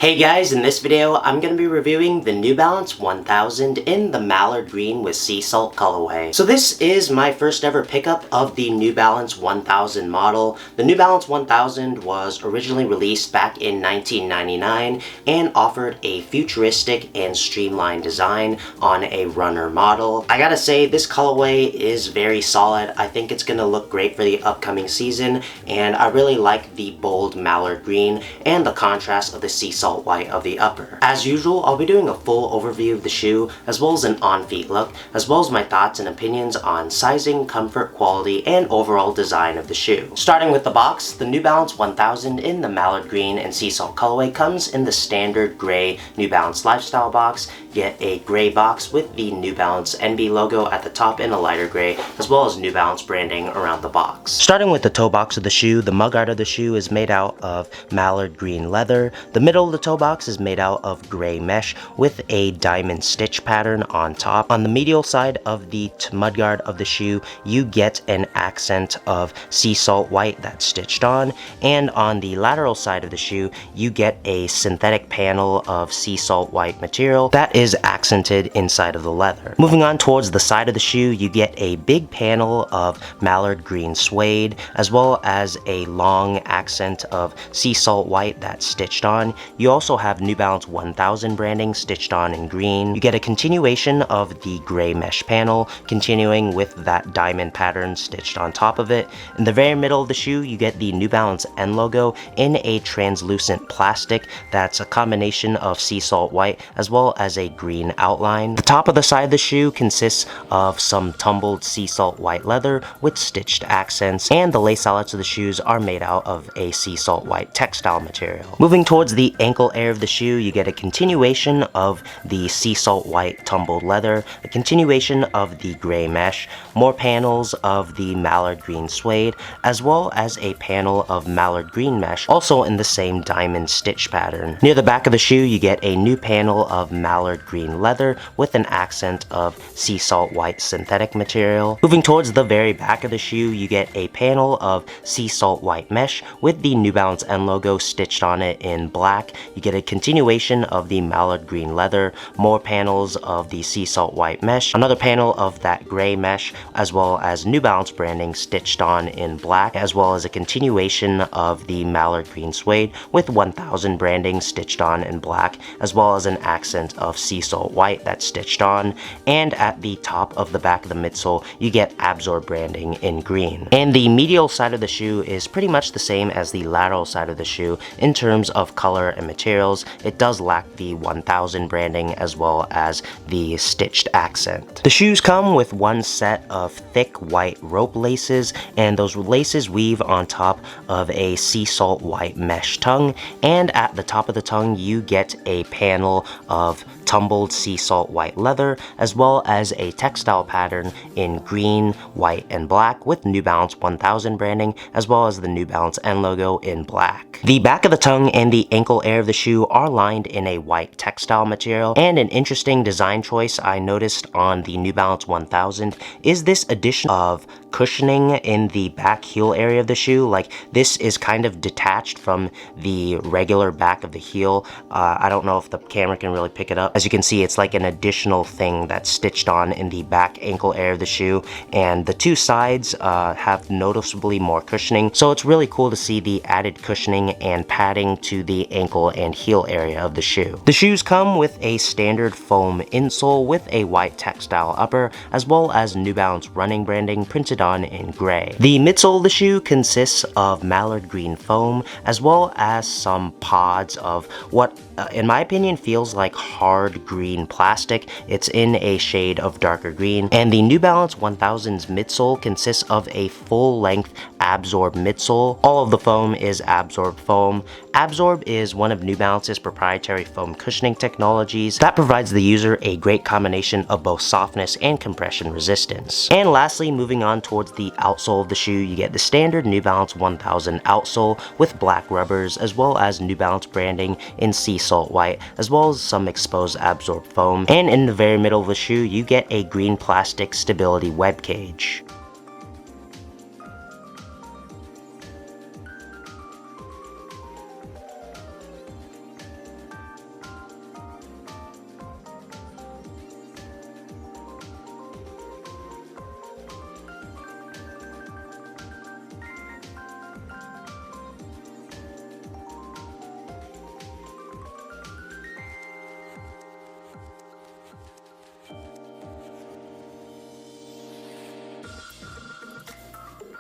Hey guys, in this video, I'm going to be reviewing the New Balance 1000 in the Mallard Green with Sea Salt colorway. So this is my first ever pickup of the New Balance 1000 model. The New Balance 1000 was originally released back in 1999 and offered a futuristic and streamlined design on a runner model. I gotta say, this colorway is very solid. I think it's going to look great for the upcoming season, and I really like the bold Mallard Green and the contrast of the Sea Salt white of the upper. As usual, I'll be doing a full overview of the shoe, as well as an on-feet look, as well as my thoughts and opinions on sizing, comfort, quality, and overall design of the shoe. Starting with the box, the New Balance 1000 in the Mallard Green and Sea Salt colorway comes in the standard gray New Balance Lifestyle box. Get a gray box with the New Balance NB logo at the top in a lighter gray, as well as New Balance branding around the box. Starting with the toe box of the shoe, the mugguard of the shoe is made out of Mallard Green leather. The middle of the toe box is made out of gray mesh with a diamond stitch pattern on top. On the medial side of the mudguard of the shoe, you get an accent of sea salt white that's stitched on, and on the lateral side of the shoe, you get a synthetic panel of sea salt white material that is accented inside of the leather. Moving on towards the side of the shoe, you get a big panel of Mallard Green suede, as well as a long accent of sea salt white that's stitched on. You also have New Balance 1000 branding stitched on in green. You get a continuation of the gray mesh panel, continuing with that diamond pattern stitched on top of it. In the very middle of the shoe, you get the New Balance N logo in a translucent plastic that's a combination of sea salt white as well as a green outline. The top of the side of the shoe consists of some tumbled sea salt white leather with stitched accents, and the lace eyelets of the shoes are made out of a sea salt white textile material. Moving towards the ankle area of the shoe, you get a continuation of the sea salt white tumbled leather, a continuation of the gray mesh, more panels of the Mallard Green suede, as well as a panel of Mallard Green mesh, also in the same diamond stitch pattern. Near the back of the shoe, you get a new panel of Mallard Green leather with an accent of sea salt white synthetic material. Moving towards the very back of the shoe, you get a panel of sea salt white mesh with the New Balance N logo stitched on it in black. You get a continuation of the Mallard Green leather, more panels of the sea salt white mesh, another panel of that gray mesh, as well as New Balance branding stitched on in black, as well as a continuation of the Mallard Green suede with 1000 branding stitched on in black, as well as an accent of sea salt white that's stitched on. And at the top of the back of the midsole, you get Absorb branding in green. And the medial side of the shoe is pretty much the same as the lateral side of the shoe in terms of color and materials. It does lack the 1000 branding as well as the stitched accent. The shoes come with one set of thick white rope laces, and those laces weave on top of a sea salt white mesh tongue, and at the top of the tongue you get a panel of tumbled sea salt white leather, as well as a textile pattern in green, white, and black with New Balance 1000 branding, as well as the New Balance N logo in black. The back of the tongue and the ankle area of the shoe are lined in a white textile material, and an interesting design choice I noticed on the New Balance 1000 is this addition of cushioning in the back heel area of the shoe. Like, this is kind of detached from the regular back of the heel. I don't know if the camera can really pick it up. As you can see, it's like an additional thing that's stitched on in the back ankle area of the shoe, and the two sides have noticeably more cushioning, so it's really cool to see the added cushioning and padding to the ankle and heel area of the shoe. The shoes come with a standard foam insole with a white textile upper, as well as New Balance running branding printed on in gray. The midsole of the shoe consists of Mallard Green foam, as well as some pods of what in my opinion feels like hard green plastic. It's in a shade of darker green, and the New Balance 1000's midsole consists of a full-length Absorb midsole. All of the foam is Absorb foam. Absorb is one of New Balance's proprietary foam cushioning technologies that provides the user a great combination of both softness and compression resistance. And lastly, moving on towards the outsole of the shoe, you get the standard New Balance 1000 outsole with black rubbers, as well as New Balance branding in sea salt white, as well as some exposed Absorb foam. And in the very middle of the shoe, you get a green plastic stability web cage.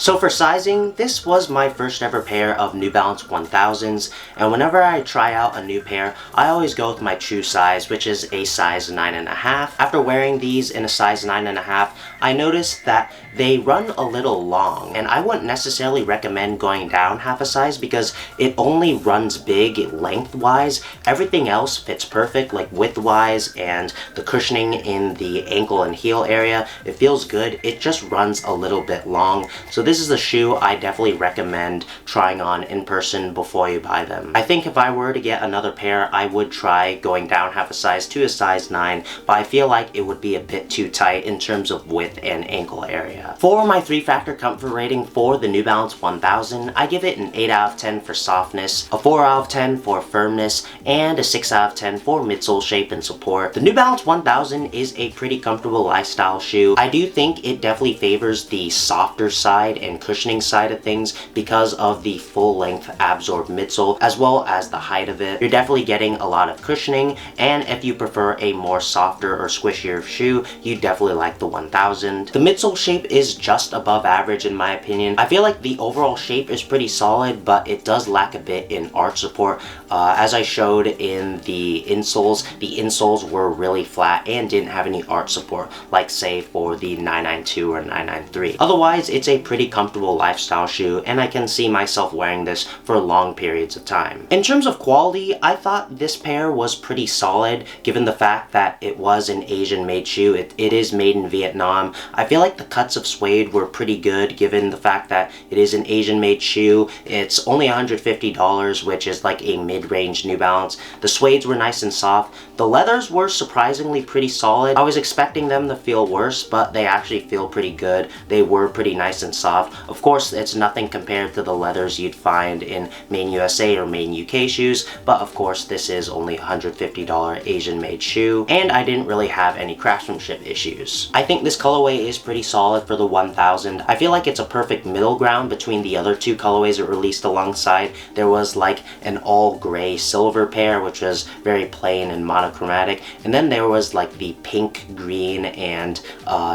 So for sizing, this was my first ever pair of New Balance 1000s, and whenever I try out a new pair, I always go with my true size, which is a size 9.5. After wearing these in a size 9.5, I noticed that they run a little long, and I wouldn't necessarily recommend going down half a size because it only runs big lengthwise. Everything else fits perfect, like widthwise, and the cushioning in the ankle and heel area, it feels good. It just runs a little bit long. So this is a shoe I definitely recommend trying on in person before you buy them. I think if I were to get another pair, I would try going down half a size to a size 9, but I feel like it would be a bit too tight in terms of width and ankle area. For my 3-factor comfort rating for the New Balance 1000, I give it an 8 out of 10 for softness, a 4 out of 10 for firmness, and a 6 out of 10 for midsole shape and support. The New Balance 1000 is a pretty comfortable lifestyle shoe. I do think it definitely favors the softer side and cushioning side of things because of the full length absorbed midsole as well as the height of it. You're definitely getting a lot of cushioning, and if you prefer a more softer or squishier shoe, you definitely like the 1000. The midsole shape is just above average in my opinion. I feel like the overall shape is pretty solid, but it does lack a bit in arch support. As I showed in the insoles were really flat and didn't have any arch support, like say for the 992 or 993. Otherwise, it's a pretty comfortable lifestyle shoe, and I can see myself wearing this for long periods of time. In terms of quality, I thought this pair was pretty solid given the fact that it was an Asian made shoe. It is made in Vietnam. I feel like the cuts of suede were pretty good given the fact that it is an Asian made shoe. It's only $150, which is like a mid-range New Balance. The suedes were nice and soft. The leathers were surprisingly pretty solid. I was expecting them to feel worse, but they actually feel pretty good. They were pretty nice and soft. Of course, it's nothing compared to the leathers you'd find in Main USA or Main UK shoes, but of course this is only a $150 Asian made shoe, and I didn't really have any craftsmanship issues. I think this colorway is pretty solid for the 1000. I feel like it's a perfect middle ground between the other two colorways it released alongside. There was like an all gray silver pair, which was very plain and monochromatic, and then there was like the pink, green, and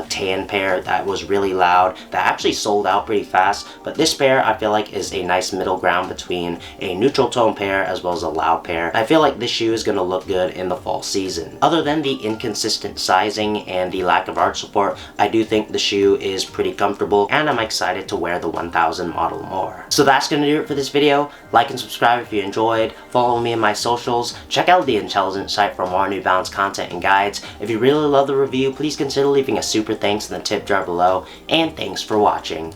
tan pair that was really loud that actually sold out pretty fast. But this pair I feel like is a nice middle ground between a neutral tone pair as well as a loud pair. I feel like this shoe is going to look good in the fall season. Other than the inconsistent sizing and the lack of arch support, I do think the shoe is pretty comfortable, and I'm excited to wear the 1000 model more. So that's going to do it for this video. Like and subscribe if you enjoyed. Follow me on my socials. Check out the Intelligent site for more New Balance content and guides. If you really love the review, please consider leaving a super thanks in the tip jar below, and thanks for watching.